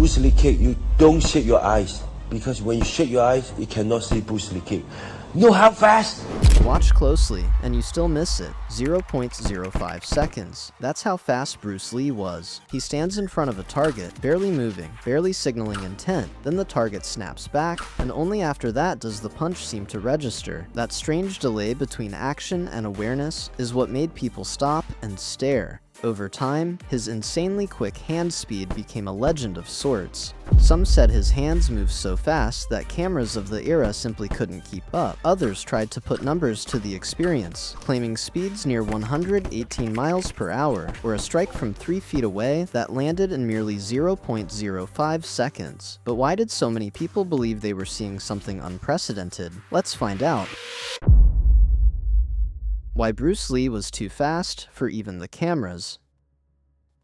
Bruce Lee kick, you don't shut your eyes. Because when you shut your eyes, you cannot see Bruce Lee kick. Know how fast? Watch closely, and you still miss it. 0.05 seconds. That's how fast Bruce Lee was. He stands in front of a target, barely moving, barely signaling intent. Then the target snaps back, and only after that does the punch seem to register. That strange delay between action and awareness is what made people stop and stare. Over time, his insanely quick hand speed became a legend of sorts. Some said his hands moved so fast that cameras of the era simply couldn't keep up. Others tried to put numbers to the experience, claiming speeds near 118 miles per hour, or a strike from 3 feet away that landed in merely 0.05 seconds. But why did so many people believe they were seeing something unprecedented? Let's find out. Why Bruce Lee was too fast for even the cameras.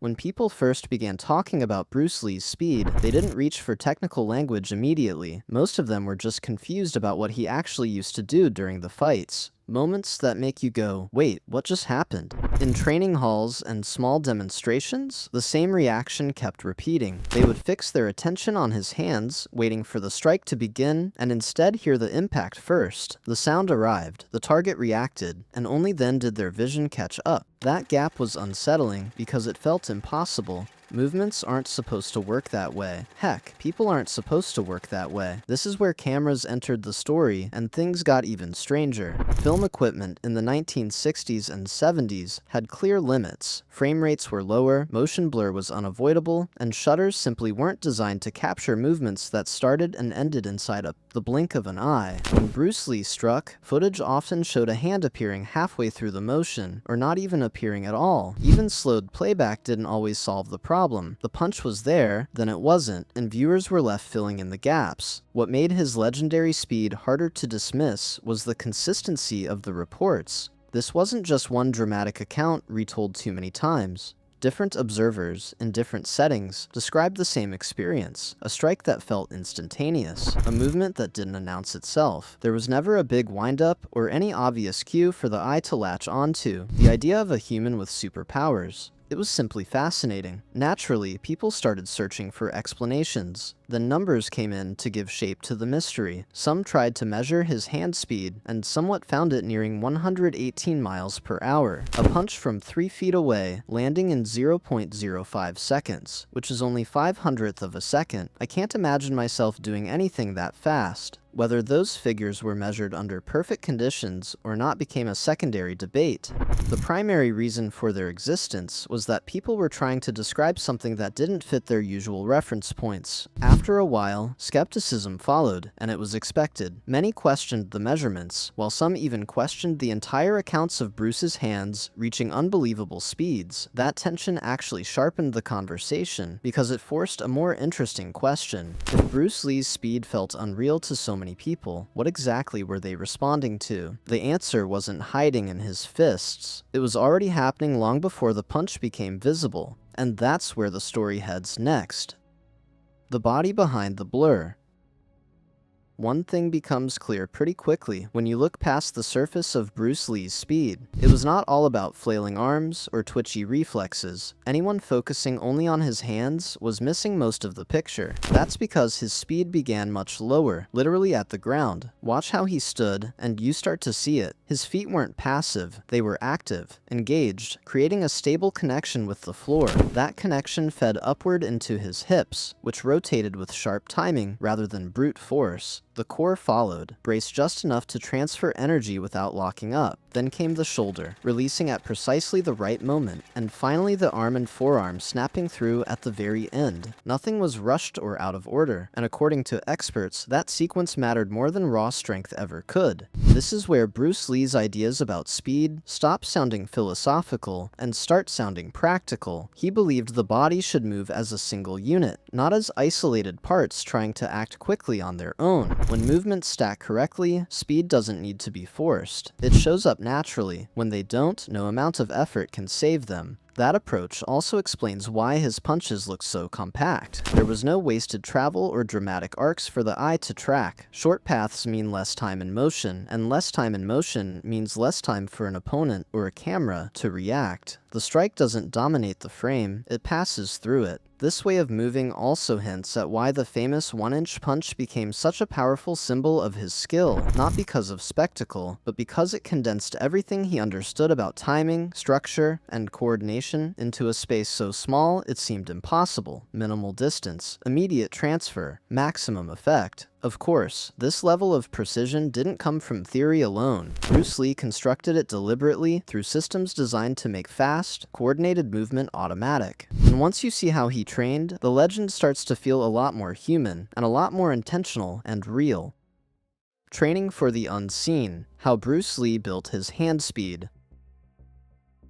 When people first began talking about Bruce Lee's speed, they didn't reach for technical language immediately. Most of them were just confused about what he actually used to do during the fights. Moments that make you go, wait, what just happened? In training halls and small demonstrations, the same reaction kept repeating. They would fix their attention on his hands, waiting for the strike to begin, and instead hear the impact first. The sound arrived, the target reacted, and only then did their vision catch up. That gap was unsettling because it felt impossible. Movements aren't supposed to work that way. Heck, people aren't supposed to work that way. This is where cameras entered the story, and things got even stranger. Film equipment in the 1960s and 70s had clear limits. Frame rates were lower, motion blur was unavoidable, and shutters simply weren't designed to capture movements that started and ended inside the blink of an eye. When Bruce Lee struck, footage often showed a hand appearing halfway through the motion, or not even appearing at all. Even slowed playback didn't always solve the problem. The punch was there, then it wasn't, and viewers were left filling in the gaps. What made his legendary speed harder to dismiss was the consistency of the reports. This wasn't just one dramatic account retold too many times. Different observers, in different settings, described the same experience, a strike that felt instantaneous, a movement that didn't announce itself. There was never a big wind-up or any obvious cue for the eye to latch onto. The idea of a human with superpowers. It was simply fascinating. Naturally, people started searching for explanations. Then numbers came in to give shape to the mystery. Some tried to measure his hand speed, and somewhat found it nearing 118 miles per hour. A punch from 3 feet away, landing in 0.05 seconds, which is only 5/100th of a second. I can't imagine myself doing anything that fast. Whether those figures were measured under perfect conditions or not became a secondary debate. The primary reason for their existence was that people were trying to describe something that didn't fit their usual reference points. After a while, skepticism followed, and it was expected. Many questioned the measurements, while some even questioned the entire accounts of Bruce's hands reaching unbelievable speeds. That tension actually sharpened the conversation because it forced a more interesting question. If Bruce Lee's speed felt unreal to so many people, what exactly were they responding to? The answer wasn't hiding in his fists. It was already happening long before the punch became visible, and that's where the story heads next. The body behind the blur. One thing becomes clear pretty quickly when you look past the surface of Bruce Lee's speed. It was not all about flailing arms or twitchy reflexes. Anyone focusing only on his hands was missing most of the picture. That's because his speed began much lower, literally at the ground. Watch how he stood, and you start to see it. His feet weren't passive, they were active, engaged, creating a stable connection with the floor. That connection fed upward into his hips, which rotated with sharp timing rather than brute force. The core followed, braced just enough to transfer energy without locking up. Then came the shoulder, releasing at precisely the right moment, and finally the arm and forearm snapping through at the very end. Nothing was rushed or out of order, and according to experts, that sequence mattered more than raw strength ever could. This is where Bruce Lee's ideas about speed stop sounding philosophical and start sounding practical. He believed the body should move as a single unit, not as isolated parts trying to act quickly on their own. When movements stack correctly, speed doesn't need to be forced. It shows up naturally. When they don't, no amount of effort can save them. That approach also explains why his punches look so compact. There was no wasted travel or dramatic arcs for the eye to track. Short paths mean less time in motion, and less time in motion means less time for an opponent or a camera to react. The strike doesn't dominate the frame, it passes through it. This way of moving also hints at why the famous 1-inch punch became such a powerful symbol of his skill, not because of spectacle, but because it condensed everything he understood about timing, structure, and coordination into a space so small it seemed impossible. Minimal distance, immediate transfer, maximum effect. Of course, this level of precision didn't come from theory alone. Bruce Lee constructed it deliberately through systems designed to make fast, coordinated movement automatic. And once you see how he trained, the legend starts to feel a lot more human, and a lot more intentional and real. Training for the unseen, how Bruce Lee built his hand speed.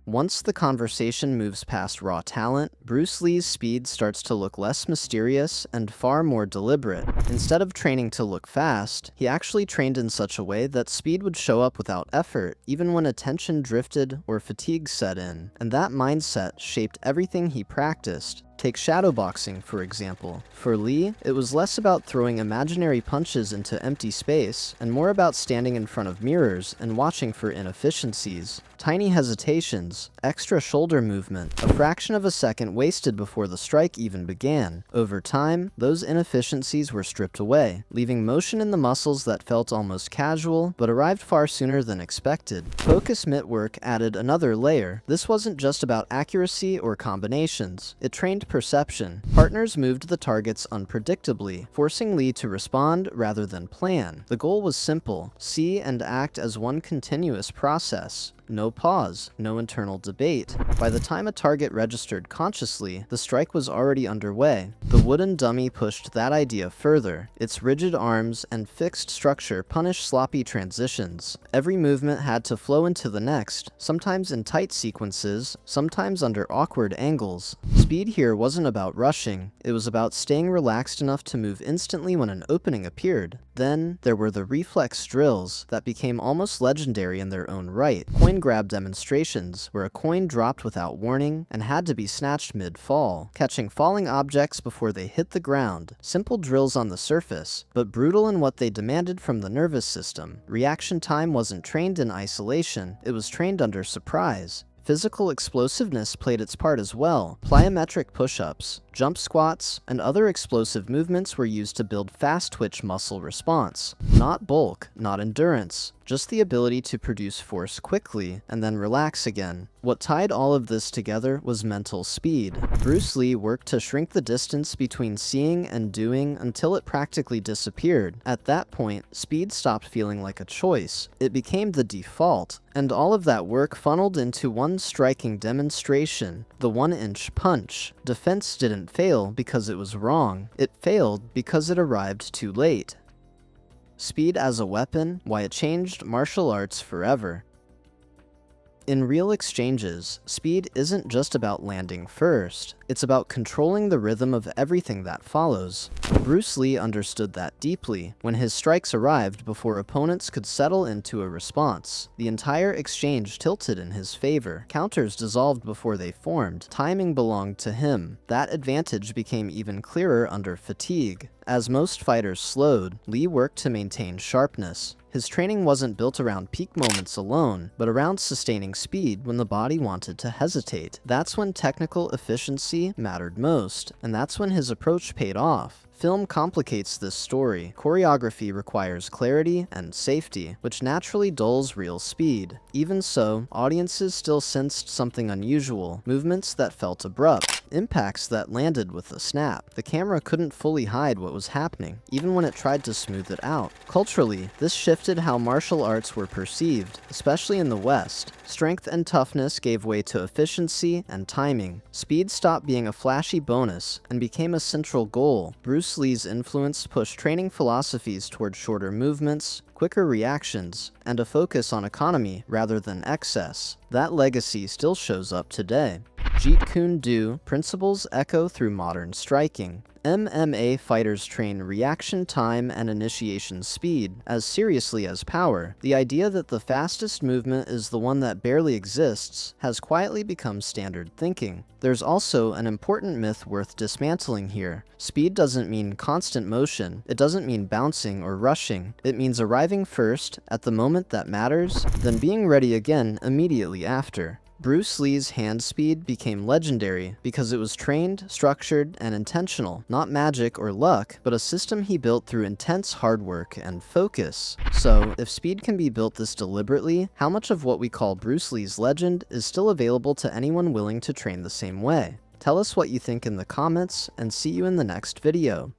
Once the conversation moves past raw talent, Bruce Lee's speed starts to look less mysterious and far more deliberate. Instead of training to look fast, he actually trained in such a way that speed would show up without effort, even when attention drifted or fatigue set in. And that mindset shaped everything he practiced. Take shadowboxing, for example. For Lee, it was less about throwing imaginary punches into empty space, and more about standing in front of mirrors and watching for inefficiencies. Tiny hesitations, extra shoulder movement, a fraction of a second wasted before the strike even began. Over time, those inefficiencies were stripped away, leaving motion in the muscles that felt almost casual, but arrived far sooner than expected. Focus mitt work added another layer. This wasn't just about accuracy or combinations. It trained perception. Partners moved the targets unpredictably, forcing Lee to respond rather than plan. The goal was simple: see and act as one continuous process. No pause, no internal debate. By the time a target registered consciously, the strike was already underway. The wooden dummy pushed that idea further. Its rigid arms and fixed structure punished sloppy transitions. Every movement had to flow into the next, sometimes in tight sequences, sometimes under awkward angles. Speed here wasn't about rushing, it was about staying relaxed enough to move instantly when an opening appeared. Then, there were the reflex drills that became almost legendary in their own right. Coin grab demonstrations, where a coin dropped without warning and had to be snatched mid-fall, catching falling objects before they hit the ground. Simple drills on the surface, but brutal in what they demanded from the nervous system. Reaction time wasn't trained in isolation, it was trained under surprise. Physical explosiveness played its part as well. Plyometric push-ups, jump squats, and other explosive movements were used to build fast-twitch muscle response. Not bulk, not endurance, just the ability to produce force quickly and then relax again. What tied all of this together was mental speed. Bruce Lee worked to shrink the distance between seeing and doing until it practically disappeared. At that point, speed stopped feeling like a choice. It became the default, and all of that work funneled into one striking demonstration: the 1-inch punch. Defense didn't fail because it was wrong. It failed because it arrived too late. Speed as a weapon, why it changed martial arts forever. In real exchanges, speed isn't just about landing first, it's about controlling the rhythm of everything that follows. Bruce Lee understood that deeply. When his strikes arrived before opponents could settle into a response, the entire exchange tilted in his favor. Counters dissolved before they formed. Timing belonged to him. That advantage became even clearer under fatigue. As most fighters slowed, Lee worked to maintain sharpness. His training wasn't built around peak moments alone, but around sustaining speed when the body wanted to hesitate. That's when technical efficiency mattered most, and that's when his approach paid off. Film complicates this story. Choreography requires clarity and safety, which naturally dulls real speed. Even so, audiences still sensed something unusual, movements that felt abrupt, impacts that landed with a snap. The camera couldn't fully hide what was happening, even when it tried to smooth it out. Culturally, this shifted how martial arts were perceived, especially in the West. Strength and toughness gave way to efficiency and timing. Speed stopped being a flashy bonus and became a central goal. Bruce Lee's influence pushed training philosophies toward shorter movements, quicker reactions, and a focus on economy rather than excess. That legacy still shows up today. Jeet Kune Do principles echo through modern striking. MMA fighters train reaction time and initiation speed as seriously as power. The idea that the fastest movement is the one that barely exists has quietly become standard thinking. There's also an important myth worth dismantling here. Speed doesn't mean constant motion. It doesn't mean bouncing or rushing. It means arriving first at the moment that matters, then being ready again immediately after. Bruce Lee's hand speed became legendary because it was trained, structured, and intentional, not magic or luck, but a system he built through intense hard work and focus. So, if speed can be built this deliberately, how much of what we call Bruce Lee's legend is still available to anyone willing to train the same way? Tell us what you think in the comments, and see you in the next video.